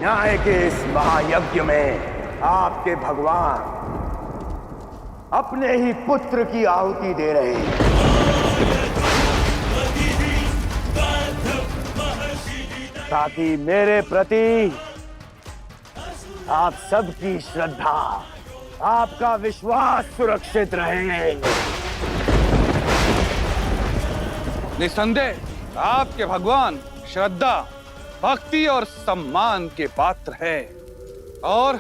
न्याय के इस महायज्ञ में आपके भगवान अपने ही पुत्र की आहुति दे रहे हैं। साथ ही मेरे प्रति आप सबकी श्रद्धा, आपका विश्वास सुरक्षित रहे। निसंदेह आपके भगवान श्रद्धा, भक्ति और सम्मान के पात्र है और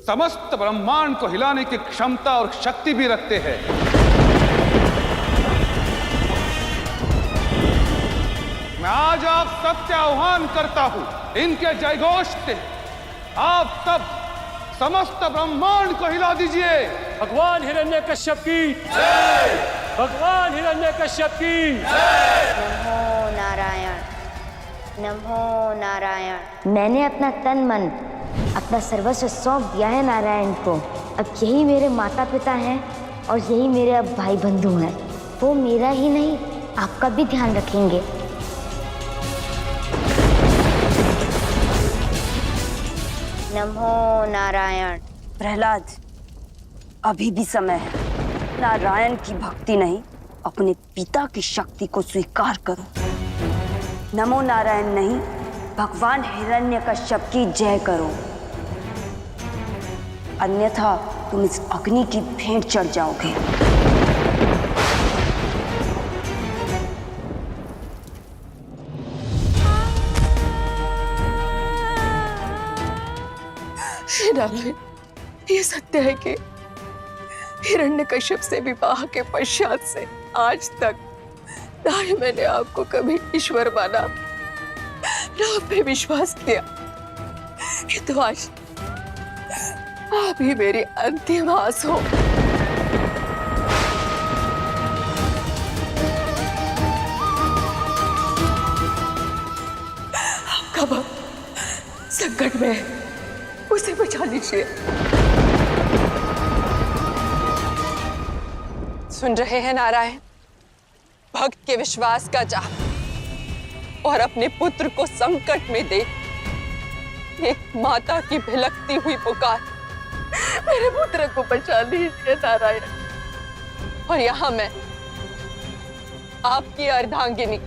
समस्त ब्रह्मांड को हिलाने की क्षमता और शक्ति भी रखते हैं। मैं आज आप सबसे आह्वान करता हूं, इनके जयघोष से आप सब समस्त ब्रह्मांड को हिला दीजिए। भगवान हिरण्यकश्यप की जय, भगवान हिरण्यकश्यप की जय। नमो नारायण, नमो नारायण। मैंने अपना तन मन, अपना सर्वस्व सौंप दिया है नारायण को। अब यही मेरे माता पिता हैं और यही मेरे अब भाई बंधु हैं। वो मेरा ही नहीं, आपका भी ध्यान रखेंगे। नमो नारायण। प्रहलाद, अभी भी समय है। नारायण की भक्ति नहीं, अपने पिता की शक्ति को स्वीकार करो। नमो नारायण नहीं, भगवान हिरण्यकश्यप की जय करो, अन्यथा तुम इस अग्नि की भेंट चढ़ जाओगे। नारायण, ये सत्य है कि हिरण्यकश्यप से विवाह के पश्चात से आज तक ना ही मैंने आपको कभी ईश्वर माना, ना आप पे विश्वास किया। ये तो आज आप ही मेरी अंतिम आस हो। कब संकट में है, उसे बचा लीजिए। सुन रहे हैं नारायण? भक्त के विश्वास का चाह और अपने पुत्र को संकट में देख एक माता की भिलकती हुई पुकार, मेरे पुत्र को बचा लीजिए नारायण। और यहां मैं आपकी अर्धांगिनी,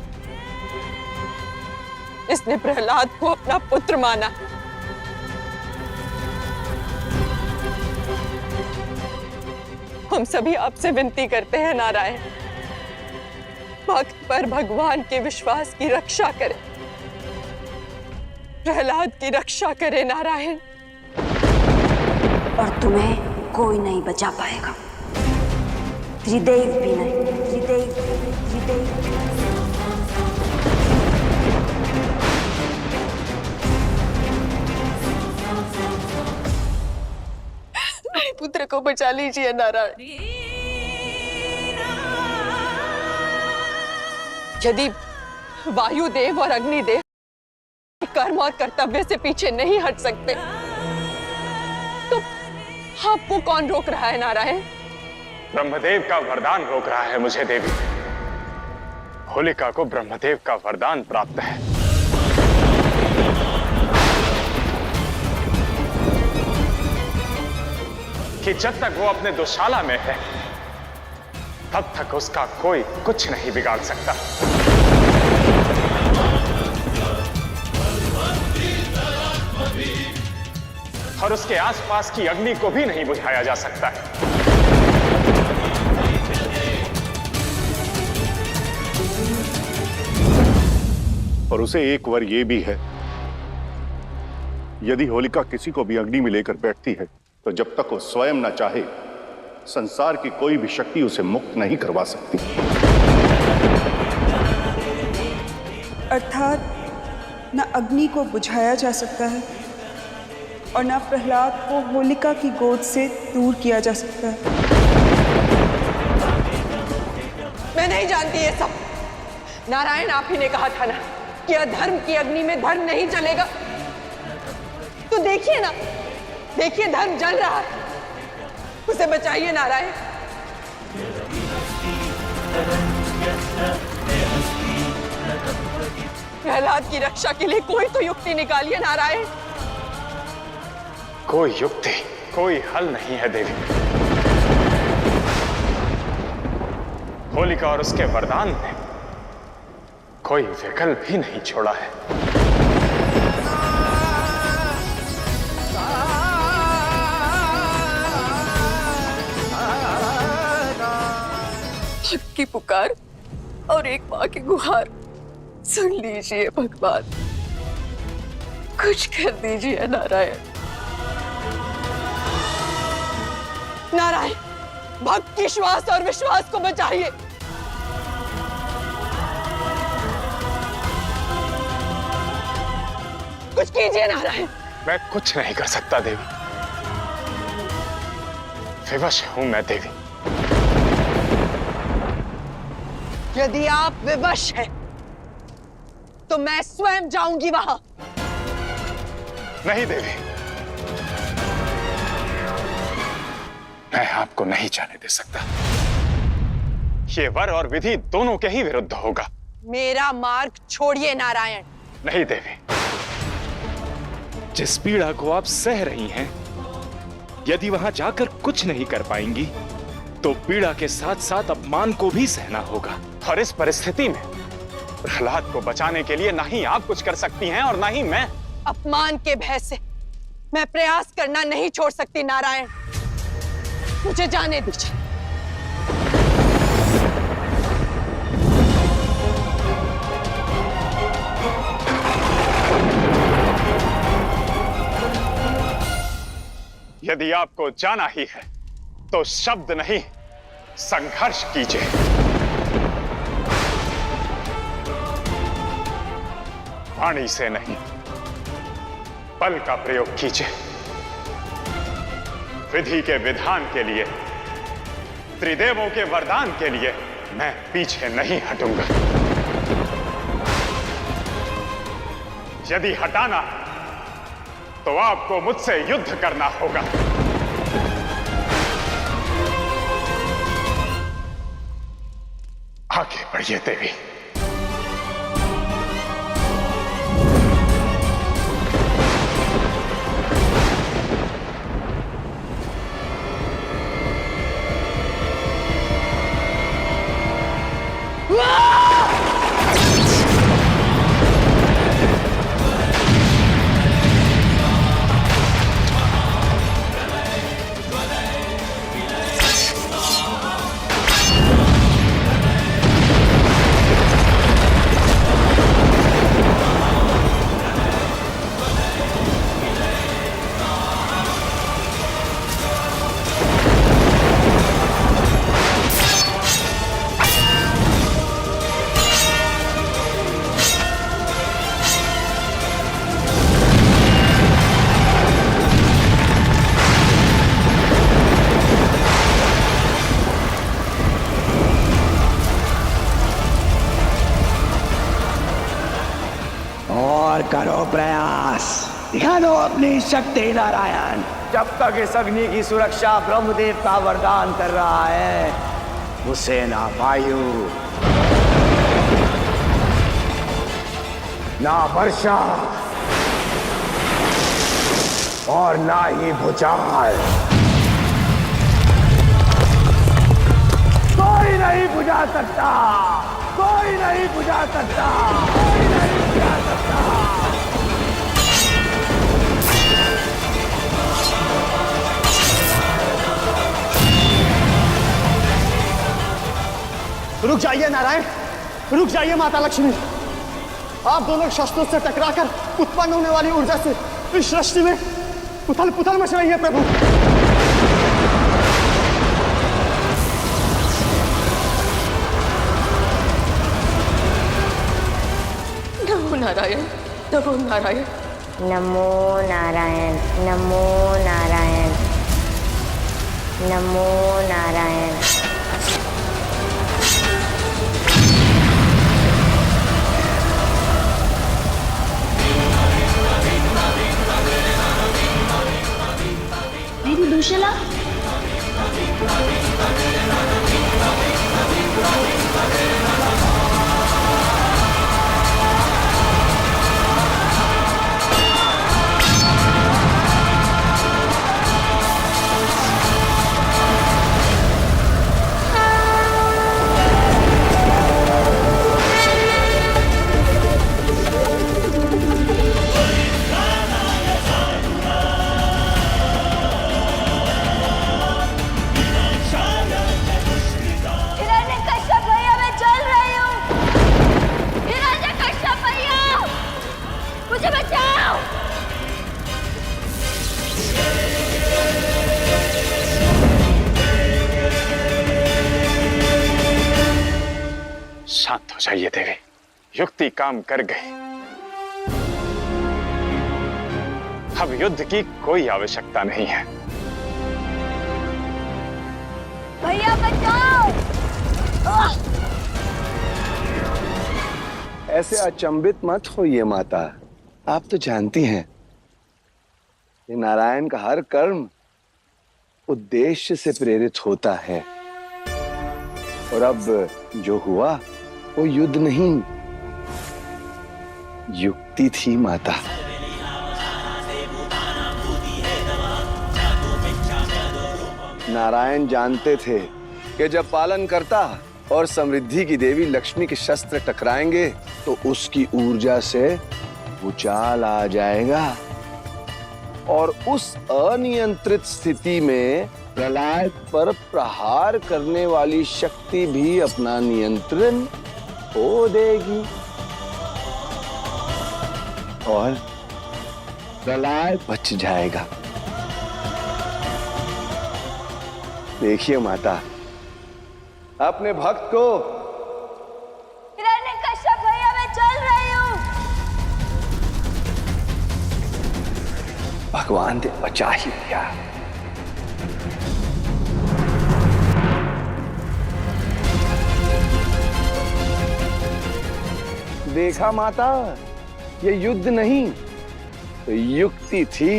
इसने प्रहलाद को अपना पुत्र माना। हम सभी आपसे विनती करते हैं नारायण, भक्त पर भगवान के विश्वास की रक्षा करें, प्रहलाद की रक्षा करें नारायण। और तुम्हें कोई नहीं बचा पाएगा, त्रिदेव भी नहीं, त्रिदेव, त्रिदेव। मेरे पुत्र को बचा लीजिए नारायण। यदि वायुदेव और अग्निदेव कर्म और कर्तव्य से पीछे नहीं हट सकते, तो आपको कौन रोक रहा है नारायण? ब्रह्मदेव का वरदान रोक रहा है मुझे देवी। होलिका को ब्रह्मदेव का वरदान प्राप्त है। कि जब तक वो अपने दुशाला में है, तब तक उसका कोई कुछ नहीं बिगाड़ सकता। और उसके आसपास की अग्नि को भी नहीं बुझाया जा सकता है। और उसे एक वर ये भी है, यदि होलिका किसी को भी अग्नि में लेकर बैठती है तो जब तक वो स्वयं ना चाहे, संसार की कोई भी शक्ति उसे मुक्त नहीं करवा सकती। अर्थात न अग्नि को बुझाया जा सकता है और न प्रहलाद को होलिका की गोद से दूर किया जा सकता है। मैं नहीं जानती ये सब। नारायण, आप ही ने कहा था ना कि अधर्म की अग्नि में धर्म नहीं जलेगा। तो देखिए ना, देखिए धर्म जल रहा है, उसे बचाइए नारायण। प्रहलाद की रक्षा के लिए कोई तो युक्ति निकालिए नारायण। कोई युक्ति, कोई हल नहीं है देवी। होलिका और उसके वरदान ने कोई विकल्प ही नहीं छोड़ा है। भक्त की पुकार और एक माँ की गुहार सुन लीजिए भगवान, कुछ कर दीजिए नारायण। नारायण, भक्त की श्वास और विश्वास को बचाइए। कुछ कीजिए नारायण। मैं कुछ नहीं कर सकता देवी, विवश हूं मैं देवी। यदि आप विवश हैं, तो मैं स्वयं जाऊंगी वहां। नहीं देवी, मैं आपको नहीं जाने दे सकता। ये वर और विधि दोनों के ही विरुद्ध होगा। मेरा मार्ग छोड़िए नारायण। नहीं देवी, जिस पीड़ा को आप सह रही हैं, यदि वहां जाकर कुछ नहीं कर पाएंगी, तो पीड़ा के साथ साथ अपमान को भी सहना होगा। और इस परिस्थिति में प्रहलाद को बचाने के लिए ना ही आप कुछ कर सकती हैं और ना ही मैं। अपमान के भय से मैं प्रयास करना नहीं छोड़ सकती नारायण, मुझे जाने दीजिए। यदि आपको जाना ही है, तो शब्द नहीं, संघर्ष कीजिए। वाणी से नहीं, बल का प्रयोग कीजिए। विधि के विधान के लिए, त्रिदेवों के वरदान के लिए मैं पीछे नहीं हटूंगा। यदि हटाना तो आपको मुझसे युद्ध करना होगा। आगे बढ़िए देवी। करो प्रयास, दिखा दो अपनी शक्ति नारायण। जब तक इस अग्नि की सुरक्षा ब्रह्मदेव का वरदान कर रहा है, उसे ना वायु, ना वर्षा और ना ही भूचाल कोई नहीं बुझा सकता, कोई नहीं बुझा सकता, कोई नहीं बुझा सकता। रुक जाइए नारायण, रुक जाइए माता लक्ष्मी। आप दोनों शस्त्रों से टकराकर उत्पन्न होने वाली ऊर्जा से इस सृष्टि में उथल पुथल मच रही है प्रभु। नमो नारायण, नमो नारायण, नमो नारायण, नमो नारायण, नमो नारायण। दीदी दूसरा मुझे बचाओ। शांत हो जाइए देवी, युक्ति काम कर गई। अब युद्ध की कोई आवश्यकता नहीं है। भैया बचाओ। ऐसे अचंभित मत होइए माता, आप तो जानती हैं कि नारायण का हर कर्म उद्देश्य से प्रेरित होता है। और अब जो हुआ वो युद्ध नहीं, युक्ति थी माता। नारायण जानते थे कि जब पालन करता और समृद्धि की देवी लक्ष्मी के शस्त्र टकराएंगे तो उसकी ऊर्जा से भूचाल आ जाएगा और उस अनियंत्रित स्थिति में प्रलय पर प्रहार करने वाली शक्ति भी अपना नियंत्रण खो देगी और प्रलय बच जाएगा। देखिए माता, अपने भक्त को हिरण्यकश्यप भैया मैं चल रही हूँ। भगवान ने बचा ही लिया। देखा माता, ये युद्ध नहीं, युक्ति थी।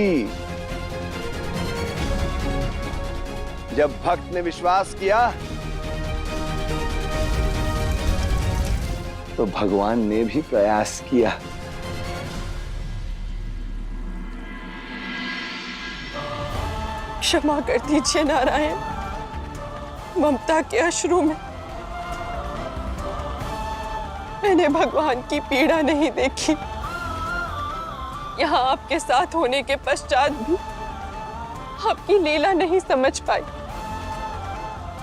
जब भक्त ने विश्वास किया तो भगवान ने भी प्रयास किया। क्षमा कर दीजिए नारायण, ममता के अश्रु में मैंने भगवान की पीड़ा नहीं देखी। यहाँ आपके साथ होने के पश्चात भी आपकी लीला नहीं समझ पाई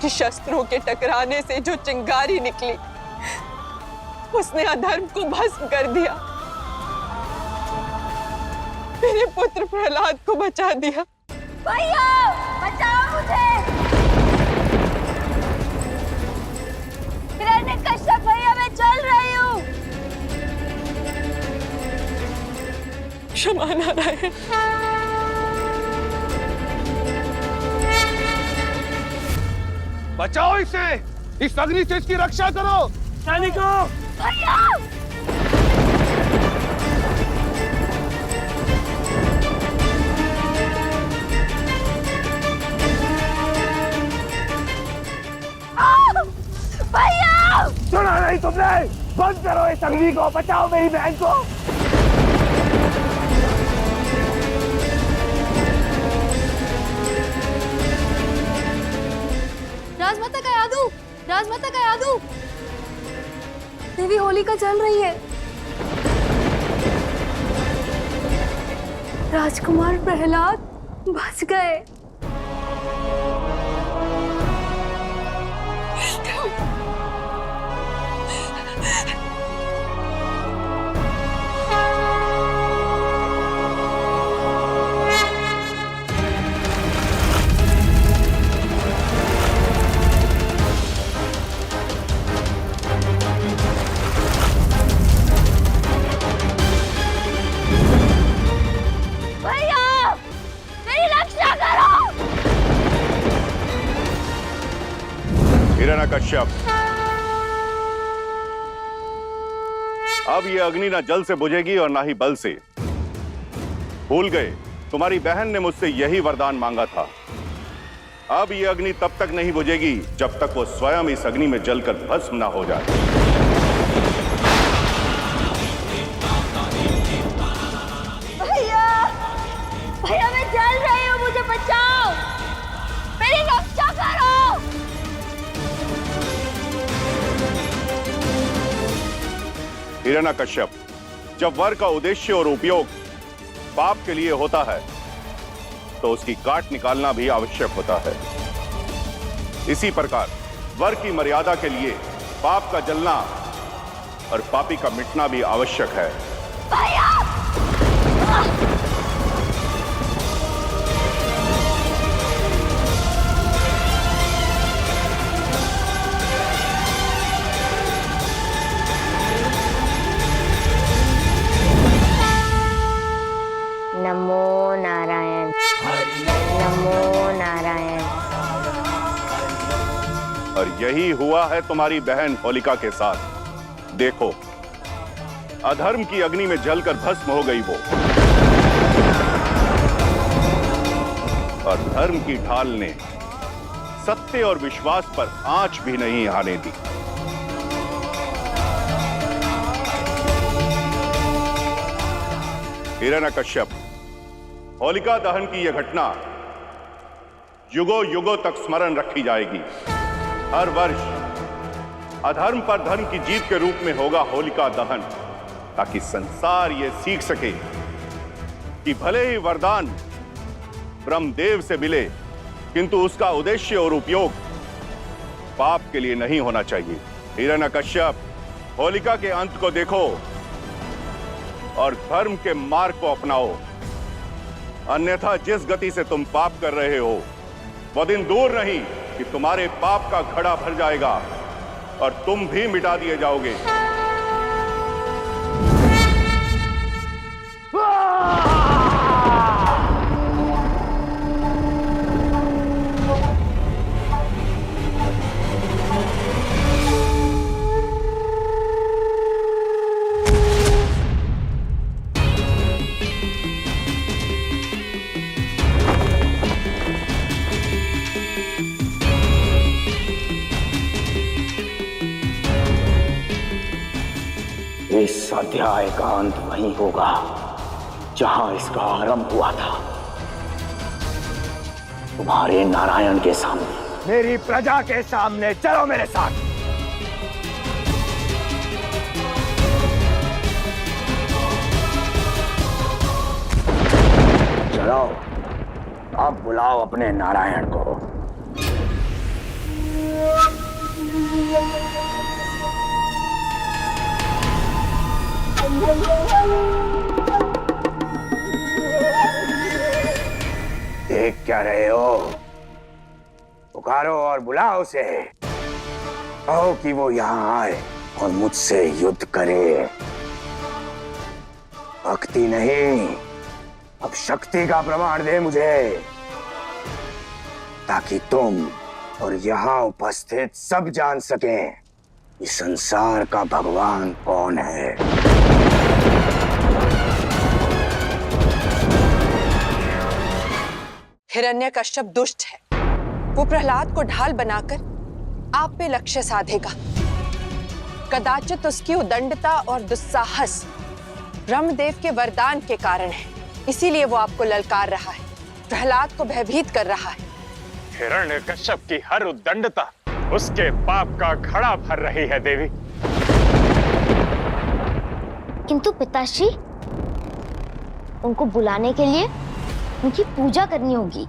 कि शस्त्रों के टकराने से जो चिंगारी निकली उसने अधर्म को भस्म कर दिया, मेरे पुत्र प्रहलाद को बचा दिया। भैया बचाओ मुझे। हिरण्यकश्यप भैया मैं चल रही हूँ। क्षमा नारायण। बचाओ इसे, इस अग्नि से इसकी रक्षा करो। सैनिकों भैया भैया सुना नहीं तुमने? बंद करो इस अग्नि को, बचाओ मेरी बहन को। राजमाता का यादू, राजमाता का यादू, देवी होलिका चल रही है। राजकुमार प्रहलाद बच गए। हिरण्यकश्यप, अब ये अग्नि ना जल से बुझेगी और ना ही बल से। भूल गए, तुम्हारी बहन ने मुझसे यही वरदान मांगा था। अब ये अग्नि तब तक नहीं बुझेगी जब तक वो स्वयं इस अग्नि में जलकर भस्म ना हो जाए। भैया भैया मैं जल रही हूँ, मुझे बचाओ, मेरी रक्षा करो। हिरण्यकश्यप, जब वर का उद्देश्य और उपयोग पाप के लिए होता है तो उसकी काट निकालना भी आवश्यक होता है। इसी प्रकार वर की मर्यादा के लिए पाप का जलना और पापी का मिटना भी आवश्यक है। भैया नमो नारायण, नमो नारायण। और यही हुआ है तुम्हारी बहन होलिका के साथ। देखो, अधर्म की अग्नि में जलकर भस्म हो गई वो, और धर्म की ढाल ने सत्य और विश्वास पर आंच भी नहीं आने दी। हिरण्यकश्यप, होलिका दहन की यह घटना युगों युगों तक स्मरण रखी जाएगी। हर वर्ष अधर्म पर धर्म की जीत के रूप में होगा होलिका दहन, ताकि संसार यह सीख सके कि भले ही वरदान ब्रह्मदेव से मिले, किंतु उसका उद्देश्य और उपयोग पाप के लिए नहीं होना चाहिए। हिरण्यकश्यप, होलिका के अंत को देखो और धर्म के मार्ग को अपनाओ, अन्यथा जिस गति से तुम पाप कर रहे हो वह दिन दूर नहीं कि तुम्हारे पाप का घड़ा भर जाएगा और तुम भी मिटा दिए जाओगे। इस अध्याय का अंत वहीं होगा जहां इसका आरंभ हुआ था, तुम्हारे नारायण के सामने, मेरी प्रजा के सामने। चलो मेरे साथ। चलो, अब बुलाओ अपने नारायण को। देख क्या रहे हो? पुकारो और बुलाओ उसे। कहो कि वो यहाँ आए और मुझसे युद्ध करे। भक्ति नहीं, अब शक्ति का प्रमाण दे मुझे, ताकि तुम और यहाँ उपस्थित सब जान सकें कि संसार का भगवान कौन है। हिरण्यकश्यप दुष्ट है। वो प्रहलाद को ढाल बनाकर आप पे लक्ष्य साधेगा। कदाचित उसकी उदंडता और दुस्साहस ब्रह्मदेव के वरदान के कारण है, इसीलिए वो आपको ललकार रहा है, प्रहलाद को भयभीत कर रहा है। हिरण्यकश्यप की हर उद्दंडता उसके पाप का घड़ा भर रही है देवी। किंतु पिताश्री, उनको बुलाने के लिए उनकी पूजा करनी होगी।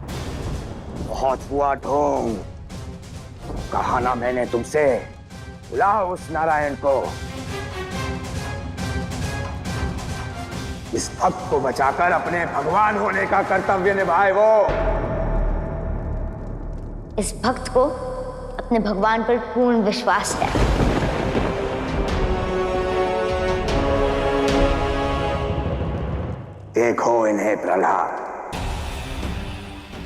बहुत हुआ ढोंग, कहा ना मैंने तुमसे, बुलाओ उस नारायण को। इस भक्त को बचाकर अपने भगवान होने का कर्तव्य निभाए वो। इस भक्त को अपने भगवान पर पूर्ण विश्वास है। देखो इन्हें प्रहलाद,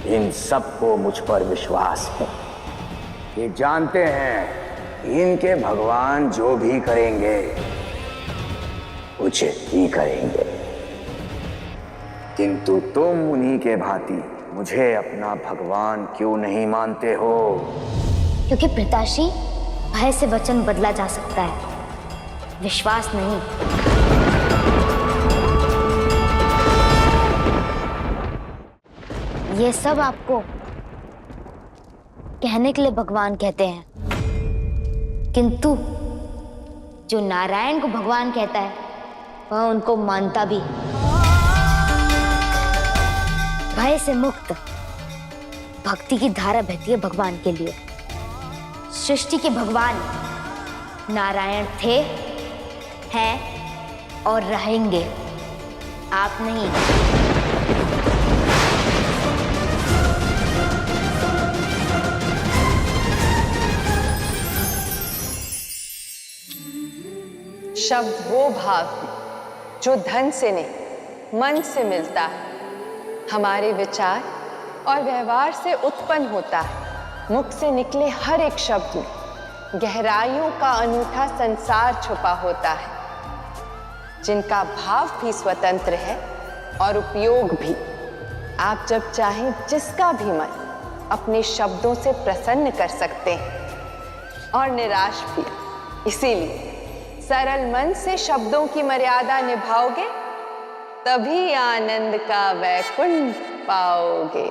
इन सबको मुझ पर विश्वास है। ये जानते हैं कि इनके भगवान जो भी करेंगे उचित ही करेंगे, किंतु तुम उन्हीं के भांति मुझे अपना भगवान क्यों नहीं मानते हो? क्योंकि पिताश्री, भय से वचन बदला जा सकता है, विश्वास नहीं। ये सब आपको कहने के लिए भगवान कहते हैं, किंतु जो नारायण को भगवान कहता है वह उनको मानता भी। भय से मुक्त भक्ति की धारा बहती है भगवान के लिए। सृष्टि के भगवान नारायण थे, हैं और रहेंगे। आप नहीं। शब्द वो भाव है जो धन से नहीं मन से मिलता है, हमारे विचार और व्यवहार से उत्पन्न होता है। मुख से निकले हर एक शब्द में गहराइयों का अनूठा संसार छुपा होता है, जिनका भाव भी स्वतंत्र है और उपयोग भी। आप जब चाहें जिसका भी मन अपने शब्दों से प्रसन्न कर सकते हैं और निराश भी। इसीलिए सरल मन से शब्दों की मर्यादा निभाओगे तभी आनंद का वैकुंठ पाओगे।